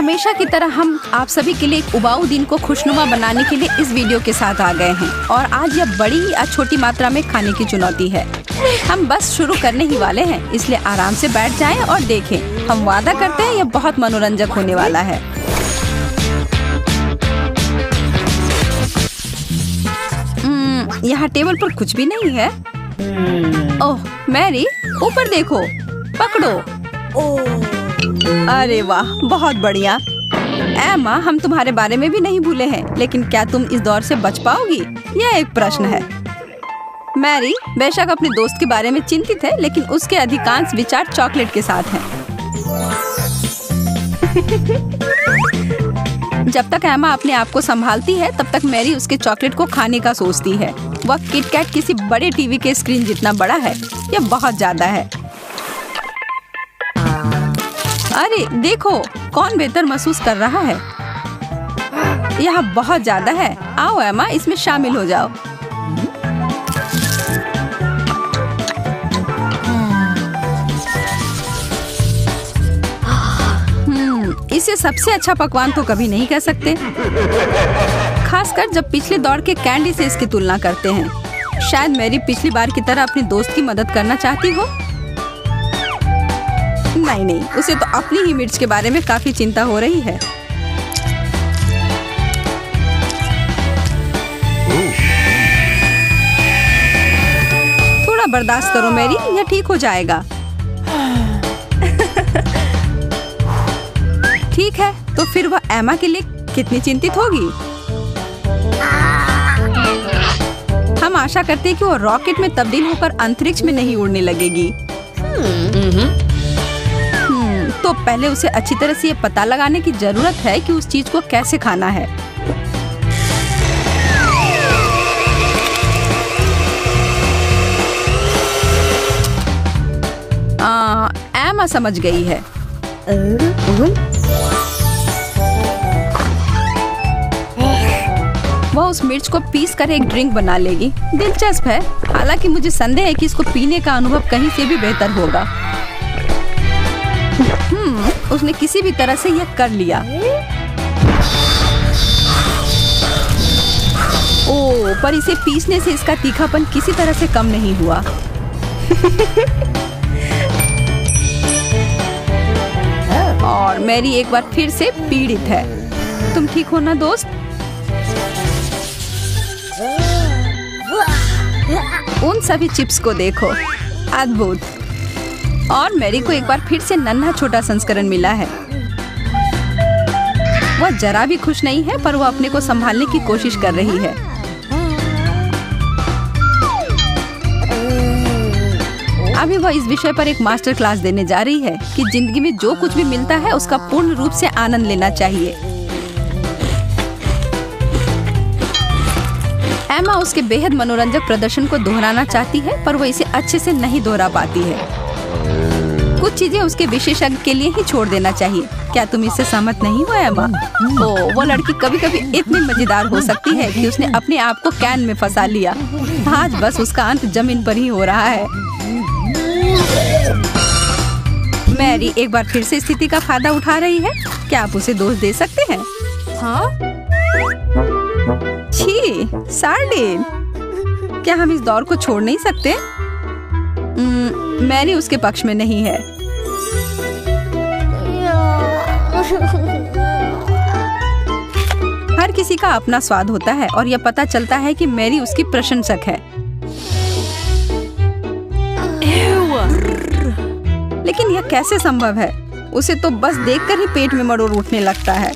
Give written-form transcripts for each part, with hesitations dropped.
हमेशा की तरह हम आप सभी के लिए एक उबाऊ दिन को खुशनुमा बनाने के लिए इस वीडियो के साथ आ गए हैं और आज यह बड़ी या छोटी मात्रा में खाने की चुनौती है। हम बस शुरू करने ही वाले हैं, इसलिए आराम से बैठ जाएं और देखें। हम वादा करते हैं यह बहुत मनोरंजक होने वाला है। यहाँ टेबल पर कुछ भी नहीं है। ओह मैरी, ऊपर देखो, पकड़ो। अरे वाह, बहुत बढ़िया। एमा, हम तुम्हारे बारे में भी नहीं भूले हैं, लेकिन क्या तुम इस दौर से बच पाओगी? यह एक प्रश्न है। मैरी बेशक अपने दोस्त के बारे में चिंतित है, लेकिन उसके अधिकांश विचार चॉकलेट के साथ हैं। जब तक एमा अपने आप को संभालती है, तब तक मैरी उसके चॉकलेट को खाने का सोचती है। वह किटकैट किसी बड़े टीवी के स्क्रीन जितना बड़ा है। यह बहुत ज्यादा है। अरे देखो, कौन बेहतर महसूस कर रहा है। यह बहुत ज्यादा है। आओ एमा, इसमें शामिल हो जाओ। इसे सबसे अच्छा पकवान तो कभी नहीं कह सकते, खासकर जब पिछले दौर के कैंडी से इसकी तुलना करते हैं। शायद मैरी पिछली बार की तरह अपने दोस्त की मदद करना चाहती हो। नहीं, उसे तो अपनी ही मिर्च के बारे में काफी चिंता हो रही है। थोड़ा बर्दाश्त करो मैरी, यह ठीक हो जाएगा। ठीक है, तो फिर वह एमा के लिए कितनी चिंतित होगी। हम आशा करते हैं कि वो रॉकेट में तब्दील होकर अंतरिक्ष में नहीं उड़ने लगेगी। तो पहले उसे अच्छी तरह से ये पता लगाने की जरूरत है कि उस चीज को कैसे खाना है। एमा समझ गई है। वह उस मिर्च को पीस कर एक ड्रिंक बना लेगी। दिलचस्प है, हालांकि मुझे संदेह है कि इसको पीने का अनुभव कहीं से भी बेहतर होगा। उसने किसी भी तरह से यह कर लिया। ओह, पर इसे पीसने से इसका तीखापन किसी तरह से कम नहीं हुआ। और मैरी एक बार फिर से पीड़ित है। तुम ठीक हो ना दोस्त? उन सभी चिप्स को देखो, अद्भुत। और मैरी को एक बार फिर से नन्हा छोटा संस्करण मिला है। वह जरा भी खुश नहीं है, पर वह अपने को संभालने की कोशिश कर रही है। अभी वह इस विषय पर एक मास्टर क्लास देने जा रही है कि जिंदगी में जो कुछ भी मिलता है उसका पूर्ण रूप से आनंद लेना चाहिए। एमा उसके बेहद मनोरंजक प्रदर्शन को दोहराना चाहती है, पर वह इसे अच्छे से नहीं दोहरा पाती है। कुछ चीजें उसके विशेषज्ञ के लिए ही छोड़ देना चाहिए। क्या तुम इससे सहमत नहीं हो एमा? ओह, वो लड़की कभी कभी इतनी मजेदार हो सकती है कि उसने अपने आप को कैन में फंसा लिया। आज बस उसका अंत जमीन पर ही हो रहा है। मैरी एक बार फिर से स्थिति का फायदा उठा रही है। क्या आप उसे दोष दे सकते हैं? हाँ? छी, सार्डिन। क्या हम इस दौर को छोड़ नहीं सकते? मैरी उसके पक्ष में नहीं है। हर किसी का अपना स्वाद होता है और यह पता चलता है कि मैरी उसकी प्रशंसक है। लेकिन यह कैसे संभव है? उसे तो बस देखकर ही पेट में मरोड़ उठने लगता है।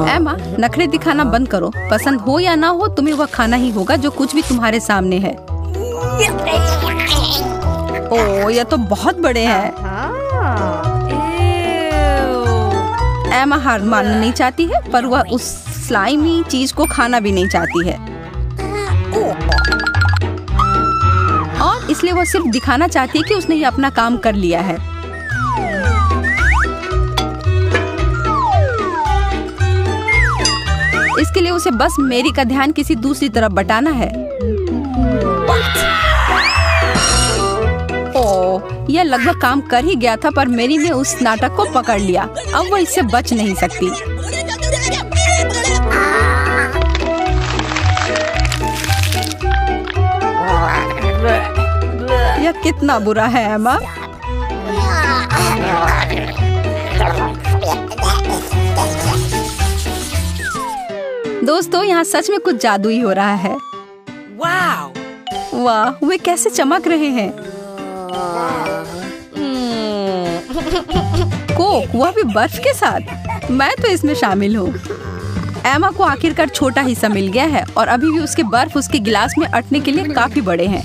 एमा, नखरे दिखाना बंद करो। पसंद हो या ना हो, तुम्हें वह खाना ही होगा जो कुछ भी तुम्हारे सामने है। ओह, यह तो बहुत बड़े हैं। एमा हार मानना नहीं चाहती है, पर वह उस स्लाइमी चीज को खाना भी नहीं चाहती है। और इसलिए वह सिर्फ दिखाना चाहती है कि उसने ये अपना काम कर लिया है। इसके लिए उसे बस मैरी का ध्यान किसी दूसरी तरफ बटाना है। ओह, यह लगभग काम कर ही गया था, पर मेरी ने उस नाटक को पकड़ लिया। अब वो इससे बच नहीं सकती। यह कितना बुरा है एमा। दोस्तों, यहाँ सच में कुछ जादू ही हो रहा है। वाह, वे कैसे चमक रहे हैं। कोक, वह भी बर्फ के साथ। मैं तो इसमें शामिल हूँ। एमा को आखिरकार छोटा हिस्सा मिल गया है और अभी भी उसके बर्फ उसके गिलास में अटने के लिए काफी बड़े हैं।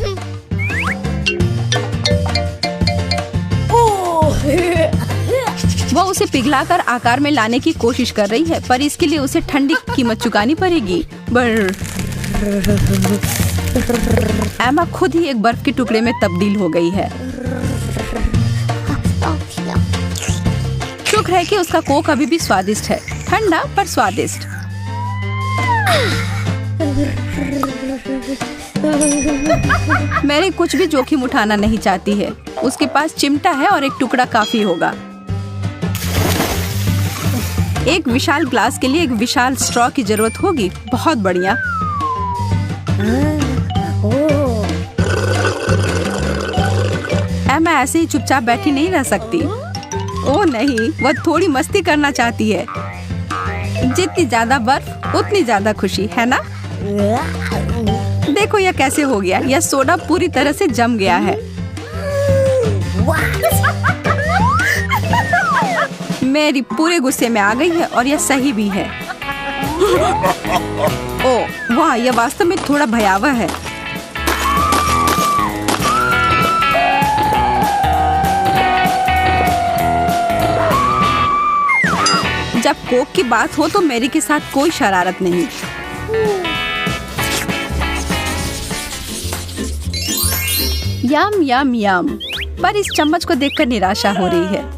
वह उसे पिघलाकर आकार में लाने की कोशिश कर रही है, पर इसके लिए उसे ठंडी कीमत चुकानी पड़ेगी। एमा खुद ही एक बर्फ के टुकड़े में तब्दील हो गई है। शुक्र है कि उसका कोक अभी भी स्वादिष्ट है, ठंडा पर स्वादिष्ट। मैरी कुछ भी जोखिम उठाना नहीं चाहती है। उसके पास चिमटा है और एक टुकड़ा काफी होगा। एक विशाल ग्लास के लिए एक विशाल स्ट्रॉ की जरूरत होगी। बहुत बढ़िया। एमा ऐसे ही चुपचाप बैठी नहीं रह सकती। ओह नहीं, वह थोड़ी मस्ती करना चाहती है। जितनी ज्यादा बर्फ उतनी ज्यादा खुशी, है ना? देखो यह कैसे हो गया। यह सोडा पूरी तरह से जम गया है। मेरी पूरे गुस्से में आ गई है और यह सही भी है। ओह वाह, यह वास्तव में थोड़ा भयावह है। जब कोक की बात हो तो मेरी के साथ कोई शरारत नहीं। यम यम यम। पर इस चम्मच को देखकर निराशा हो रही है।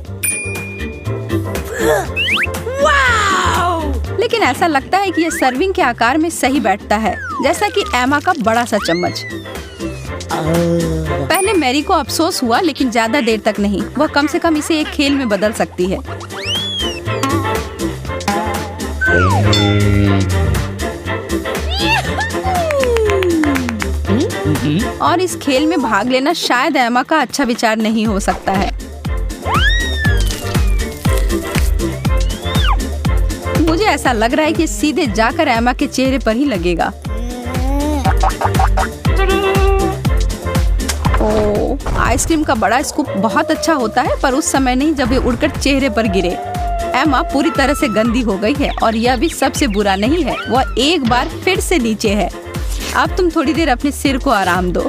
लेकिन ऐसा लगता है कि यह सर्विंग के आकार में सही बैठता है, जैसा कि एमा का बड़ा सा चम्मच। पहले मैरी को अफसोस हुआ, लेकिन ज्यादा देर तक नहीं। वह कम से कम इसे एक खेल में बदल सकती है। और इस खेल में भाग लेना शायद एमा का अच्छा विचार नहीं हो सकता है। मुझे ऐसा लग रहा है कि सीधे जाकर एमा के चेहरे पर ही लगेगा। ओह, आइसक्रीम का बड़ा स्कूप बहुत अच्छा होता है, पर उस समय नहीं जब ये उड़कर चेहरे पर गिरे। एमा पूरी तरह से गंदी हो गई है और यह भी सबसे बुरा नहीं है। वह एक बार फिर से नीचे है। अब तुम थोड़ी देर अपने सिर को आराम दो।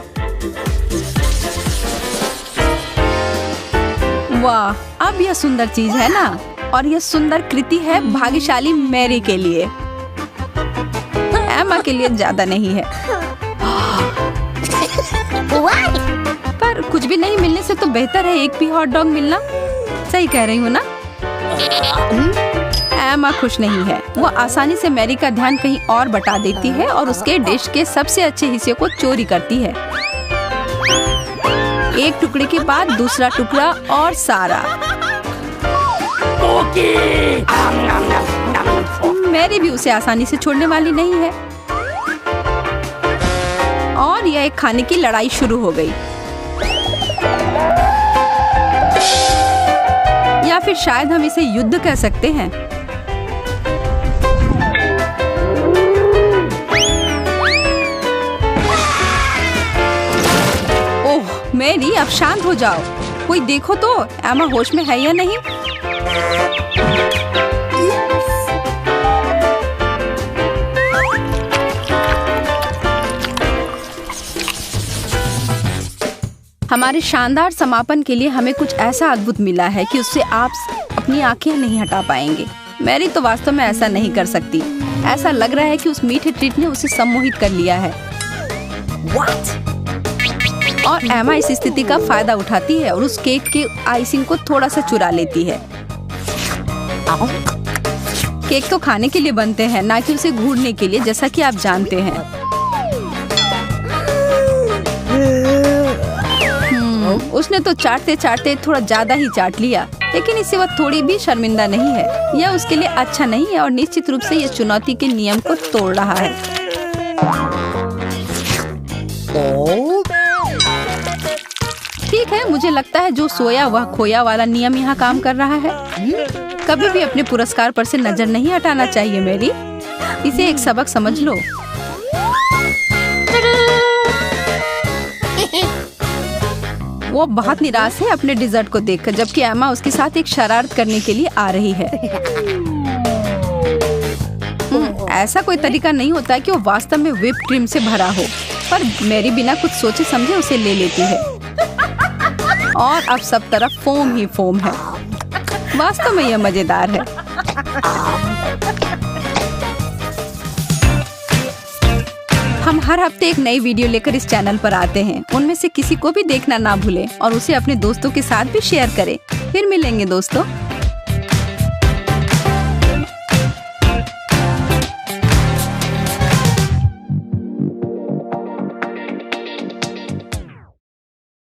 वाह, अब यह सुंदर चीज है ना? और यह सुंदर कृति है भाग्यशाली मैरी के लिए। एमा के लिए ज्यादा नहीं है। पर कुछ भी नहीं मिलने से तो बेहतर है एक भी हॉट डॉग मिलना। सही कह रही हूँ ना? एमा खुश नहीं है। वो आसानी से मैरी का ध्यान कहीं और बटा देती है और उसके डिश के सबसे अच्छे हिस्से को चोरी करती है। एक टुकड़े के बाद दूसरा टुकड़ा और सारा। मैरी भी उसे आसानी से छोड़ने वाली नहीं है। और यह एक खाने की लड़ाई शुरू हो गई। या फिर शायद हम इसे युद्ध कह सकते हैं। ओह मैरी, अब शांत हो जाओ। कोई देखो तो एमा होश में है या नहीं। हमारे शानदार समापन के लिए हमें कुछ ऐसा अद्भुत मिला है कि उससे आप अपनी आंखें नहीं हटा पाएंगे। मैरी तो वास्तव में ऐसा नहीं कर सकती। ऐसा लग रहा है कि उस मीठे ट्रीट ने उसे सम्मोहित कर लिया है। और एमा इस स्थिति का फायदा उठाती है और उस केक के आइसिंग को थोड़ा सा चुरा लेती है। केक तो खाने के लिए बनते हैं, ना कि उसे घूरने के लिए, जैसा कि आप जानते हैं। उसने तो चाटते चाटते थोड़ा ज्यादा ही चाट लिया, लेकिन इससे वह थोड़ी भी शर्मिंदा नहीं है। यह उसके लिए अच्छा नहीं है और निश्चित रूप से यह चुनौती के नियम को तोड़ रहा है। ठीक है, मुझे लगता है जो सोया वह खोया वाला नियम यहाँ काम कर रहा है। कभी भी अपने पुरस्कार पर से नजर नहीं हटाना चाहिए मेरी। इसे एक सबक समझ लो। वो बहुत निराश है अपने डिजर्ट को देखकर, जबकि एमा उसके साथ एक शरारत करने के लिए आ रही है। ऐसा कोई तरीका नहीं होता कि वो वास्तव में व्हिप क्रीम से भरा हो, पर मेरी बिना कुछ सोचे समझे उसे ले लेती है और अब सब तरफ फोम ही फोम है। वास्तव में यह मजेदार है। हम हर हफ्ते एक नई वीडियो लेकर इस चैनल पर आते हैं। उनमें से किसी को भी देखना ना भूलें और उसे अपने दोस्तों के साथ भी शेयर करें। फिर मिलेंगे दोस्तों।